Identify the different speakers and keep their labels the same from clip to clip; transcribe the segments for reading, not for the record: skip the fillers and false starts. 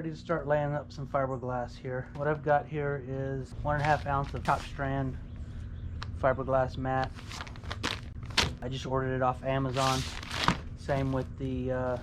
Speaker 1: ready to start laying up some fiberglass here. What I've got here is 1.5 ounce of top strand fiberglass mat. I just ordered it off Amazon. Same with the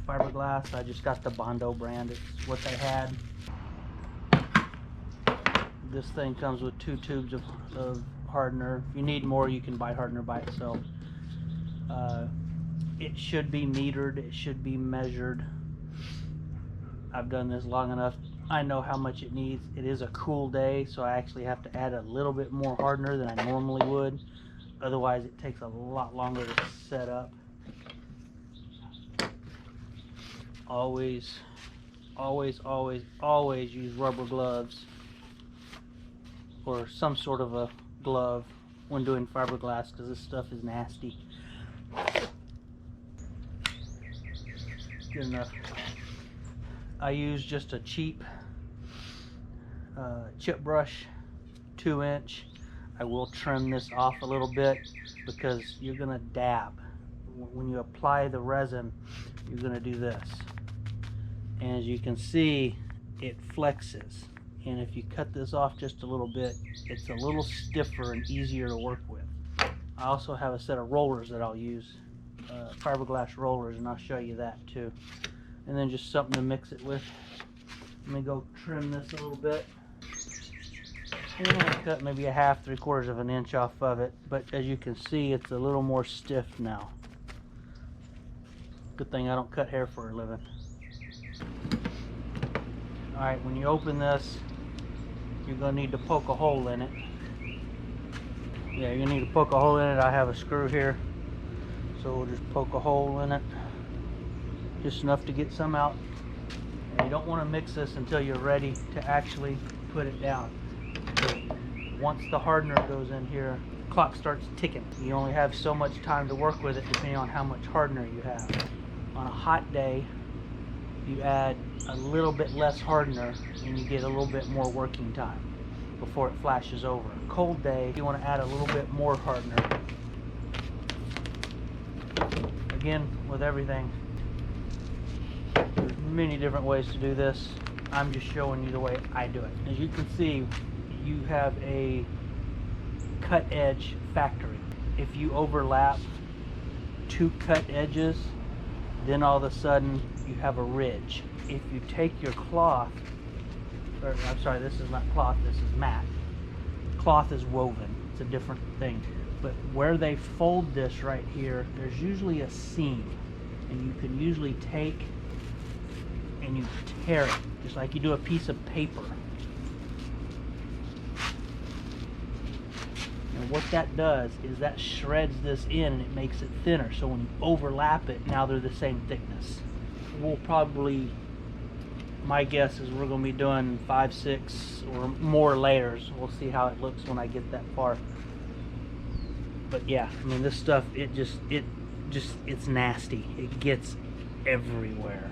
Speaker 1: fiberglass. I just got the Bondo brand. It's what they had. This thing comes with 2 tubes of hardener. If you need more, you can buy hardener by itself. It should be metered. It should be measured. I've done this long enough. I know how much it needs. It is a cool day, so I actually have to add a little bit more hardener than I normally would. Otherwise, it takes a lot longer to set up. Always use rubber gloves or some sort of a glove when doing fiberglass, because this stuff is nasty. Good enough. I use just a cheap chip brush, 2-inch. I will trim this off a little bit because you're gonna dab. When you apply the resin, you're gonna do this. And as you can see, it flexes. And if you cut this off just a little bit, it's a little stiffer and easier to work with. I also have a set of rollers that I'll use, fiberglass rollers, and I'll show you that too. And then just something to mix it with. Let me go trim this a little bit. And I'm going to cut maybe a 1/2, 3/4 of an inch off of it, but as you can see, it's a little more stiff now. Good thing I don't cut hair for a living. Alright, when you open this, you're going to need to poke a hole in it. Yeah, you're going to need to poke a hole in it. I have a screw here, so we'll just poke a hole in it. Just enough to get some out. And you don't want to mix this until you're ready to actually put it down. Once the hardener goes in here, the clock starts ticking. You only have so much time to work with it depending on how much hardener you have. On a hot day, you add a little bit less hardener and you get a little bit more working time before it flashes over. A cold day, you want to add a little bit more hardener. Again, with everything, there's many different ways to do this. I'm just showing you the way I do it. As you can see, you have a cut edge factory. If you overlap 2 cut edges, then all of a sudden you have a ridge. If you take your cloth, or I'm sorry, this is not cloth, this is mat. Cloth is woven, it's a different thing. But where they fold this right here, there's usually a seam, and you can usually take and you tear it, just like you do a piece of paper. And what that does is that shreds this in and it makes it thinner, so when you overlap it, now they're the same thickness. We'll probably, my guess is we're going to be doing 5, 6 or more layers. We'll see how it looks when I get that far. But yeah, I mean, this stuff, it's nasty. It gets everywhere.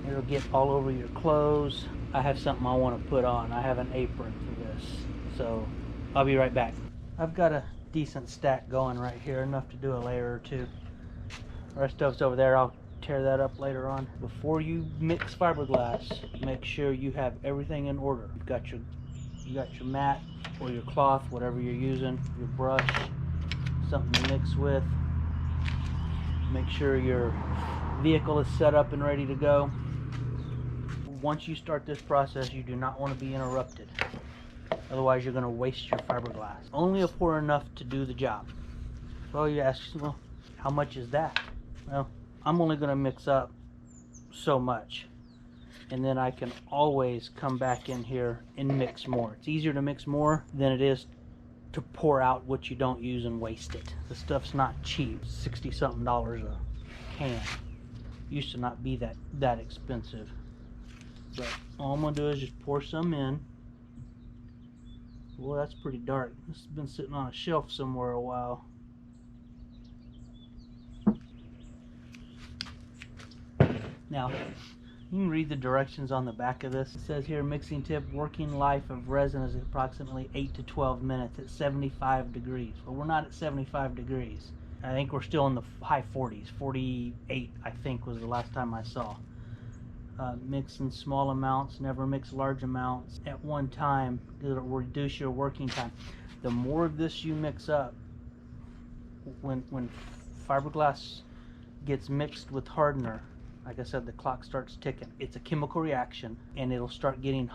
Speaker 1: It'll get all over your clothes. I have something I want to put on. I have an apron for this, so I'll be right back. I've got a decent stack going right here, enough to do a layer or 2. The rest of it's over there. I'll tear that up later on. Before you mix fiberglass, make sure you have everything in order. You got your mat or your cloth, whatever you're using, your brush, something to mix with. Make sure your vehicle is set up and ready to go. Once you start this process, you do not want to be interrupted. Otherwise, you're going to waste your fiberglass. Only pour enough to do the job. Well, you ask, well, how much is that? Well, I'm only going to mix up so much. And then I can always come back in here and mix more. It's easier to mix more than it is to pour out what you don't use and waste it. This stuff's not cheap. $60-something a can. Used to not be that expensive. But all I'm going to do is just pour some in. Well, that's pretty dark. This has been sitting on a shelf somewhere a while. Now, you can read the directions on the back of this. It says here, mixing tip, working life of resin is approximately 8 to 12 minutes at 75 degrees. Well, we're not at 75 degrees. I think we're still in the high 40s. 48, I think, was the last time I saw. Mix in small amounts, never mix large amounts at one time. It'll reduce your working time. The more of this you mix up, when fiberglass gets mixed with hardener, like I said, the clock starts ticking. It's a chemical reaction, and it'll start getting,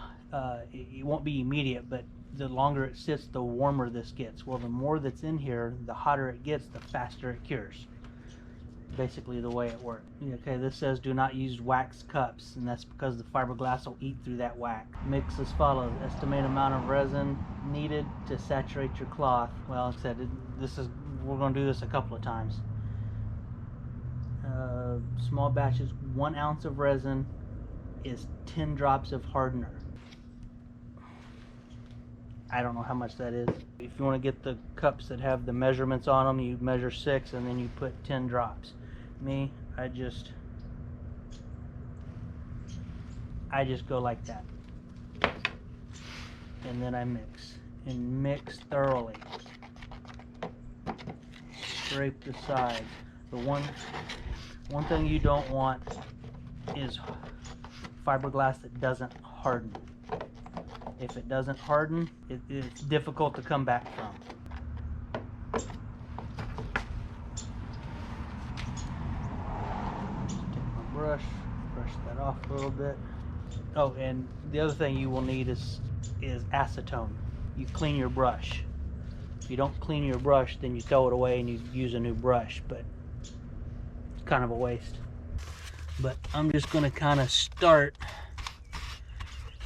Speaker 1: it won't be immediate, but the longer it sits, the warmer this gets. Well, the more that's in here, the hotter it gets, the faster it cures. Basically the way it works. Okay, this says do not use wax cups, and that's because the fiberglass will eat through that wax. Mix as follows. Estimated amount of resin needed to saturate your cloth. Well, like I said, we're going to do this a couple of times. Small batches, 1 ounce of resin is 10 drops of hardener. I don't know how much that is. If you want to get the cups that have the measurements on them, you measure 6 and then you put 10 drops. Me, I just go like that, and then I mix and mix thoroughly. Scrape the sides. The one thing you don't want is fiberglass that doesn't harden. If it doesn't harden, it's difficult to come back from. Brush that off a little bit. Oh, and the other thing you will need is acetone. You clean your brush. If you don't clean your brush, then you throw it away and you use a new brush, but it's kind of a waste. But I'm just going to kind of start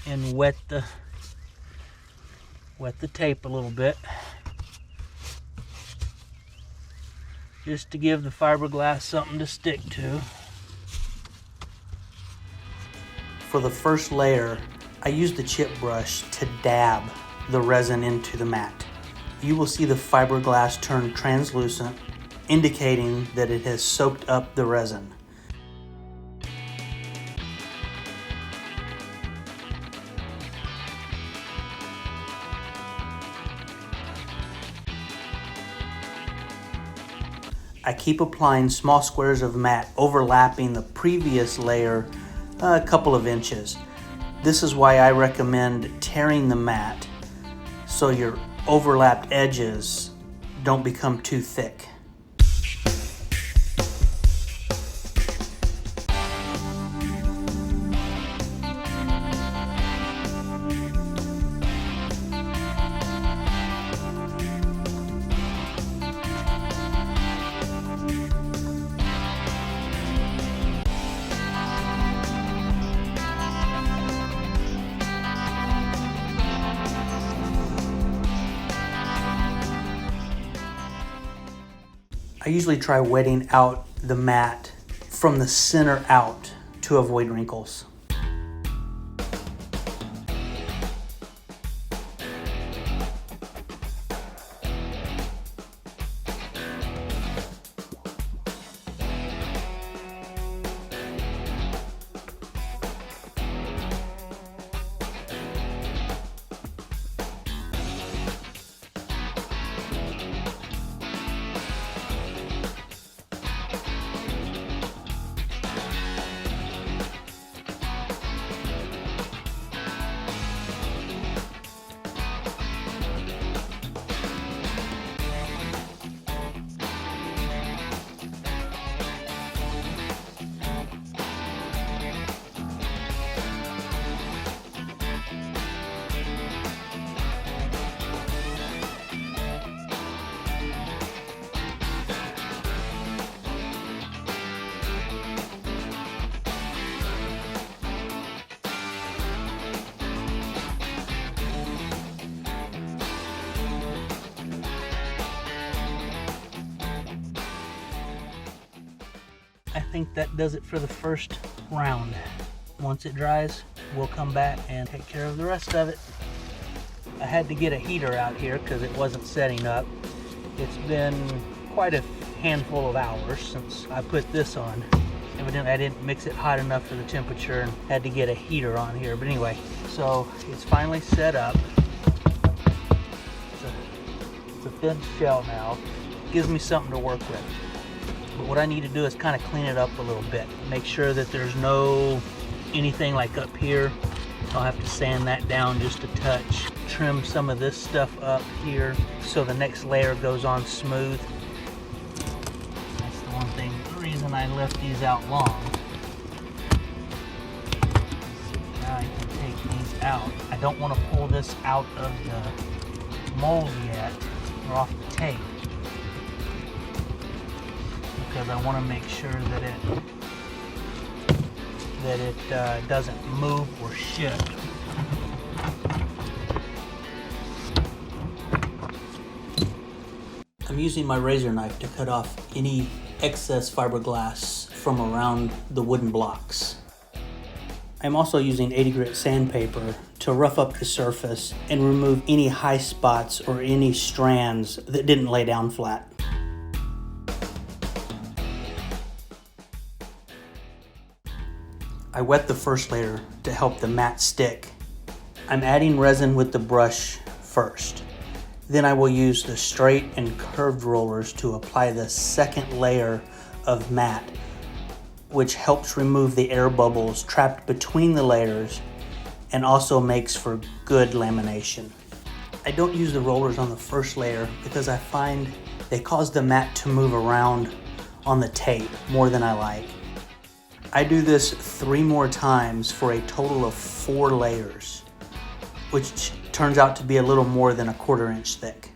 Speaker 1: and wet the tape a little bit, just to give the fiberglass something to stick to. For the first layer, I use the chip brush to dab the resin into the mat. You will see the fiberglass turn translucent, indicating that it has soaked up the resin. I keep applying small squares of mat overlapping the previous layer a couple of inches. This is why I recommend tearing the mat so your overlapped edges don't become too thick. I usually try wetting out the mat from the center out to avoid wrinkles. I think that does it for the first round. Once it dries, we'll come back and take care of the rest of it. I had to get a heater out here because it wasn't setting up. It's been quite a handful of hours since I put this on. Evidently I didn't mix it hot enough for the temperature and had to get a heater on here. But anyway, so it's finally set up. It's a thin shell now. gives me something to work with. But what I need to do is kind of clean it up a little bit. Make sure that there's no anything like up here. I'll have to sand that down just a touch. Trim some of this stuff up here so the next layer goes on smooth. That's the one thing, the reason I left these out long. Now I can take these out. I don't want to pull this out of the mold yet, or off the tape, because I want to make sure that it doesn't move or shift. I'm using my razor knife to cut off any excess fiberglass from around the wooden blocks. I'm also using 80 grit sandpaper to rough up the surface and remove any high spots or any strands that didn't lay down flat. I wet the first layer to help the mat stick. I'm adding resin with the brush first. Then I will use the straight and curved rollers to apply the second layer of mat, which helps remove the air bubbles trapped between the layers and also makes for good lamination. I don't use the rollers on the first layer because I find they cause the mat to move around on the tape more than I like. I do this 3 more times for a total of 4 layers, which turns out to be a little more than 1/4 inch thick.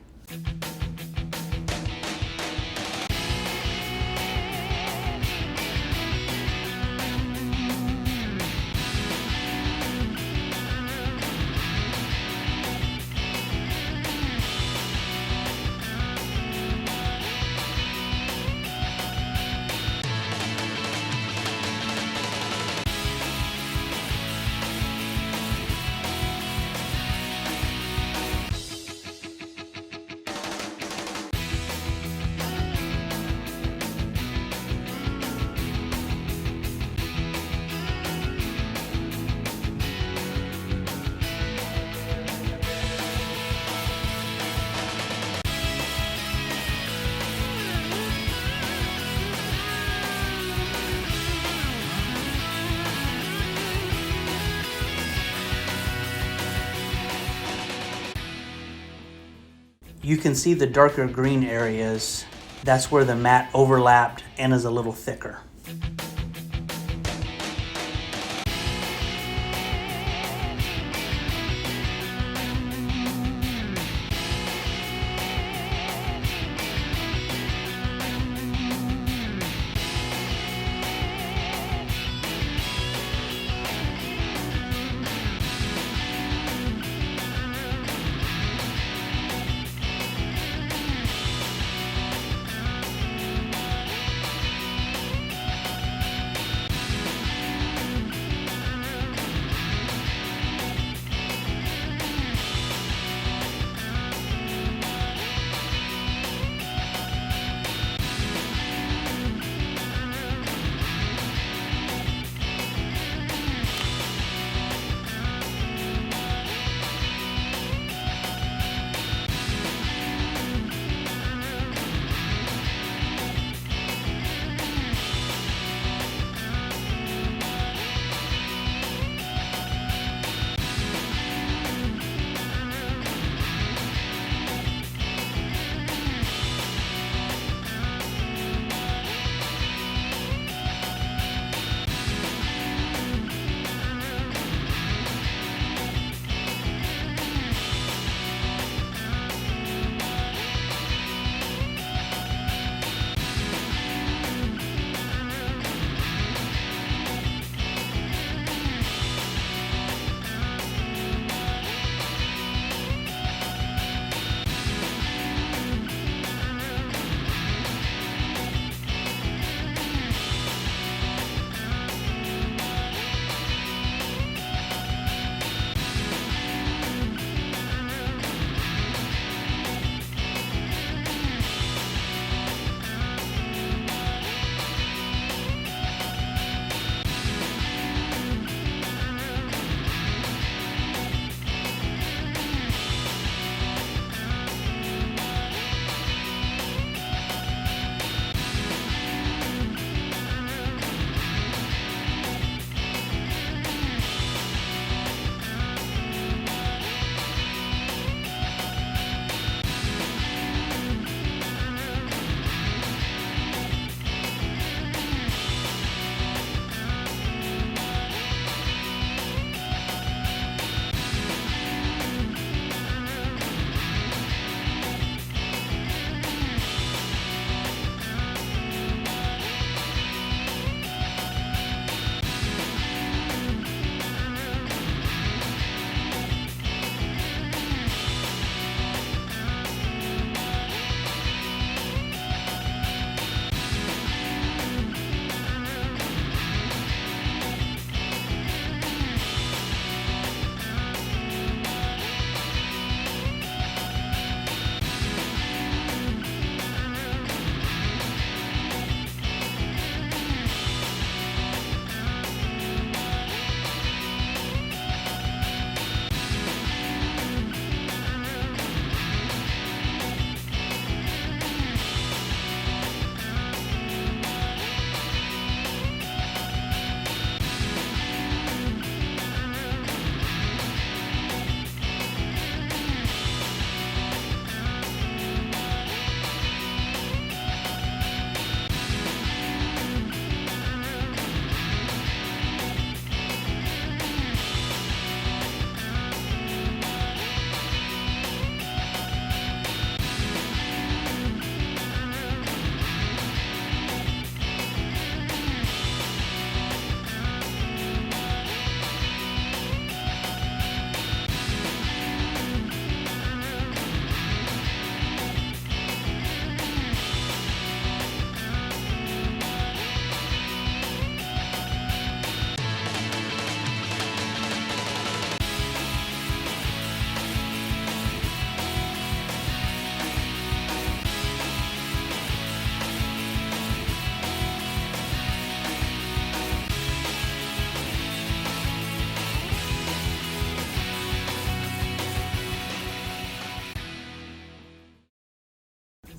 Speaker 1: You can see the darker green areas. That's where the mat overlapped and is a little thicker.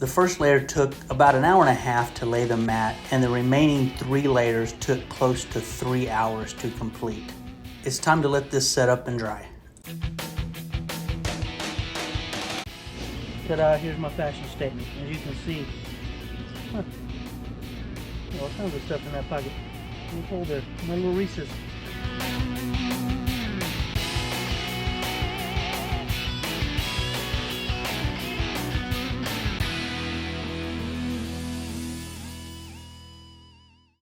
Speaker 1: The first layer took about an hour and a half to lay the mat, and the remaining 3 layers took close to 3 hours to complete. It's time to let this set up and dry. Ta-da, here's my fashion statement. As you can see, all kinds of stuff in that pocket. Little hole there, my little recess.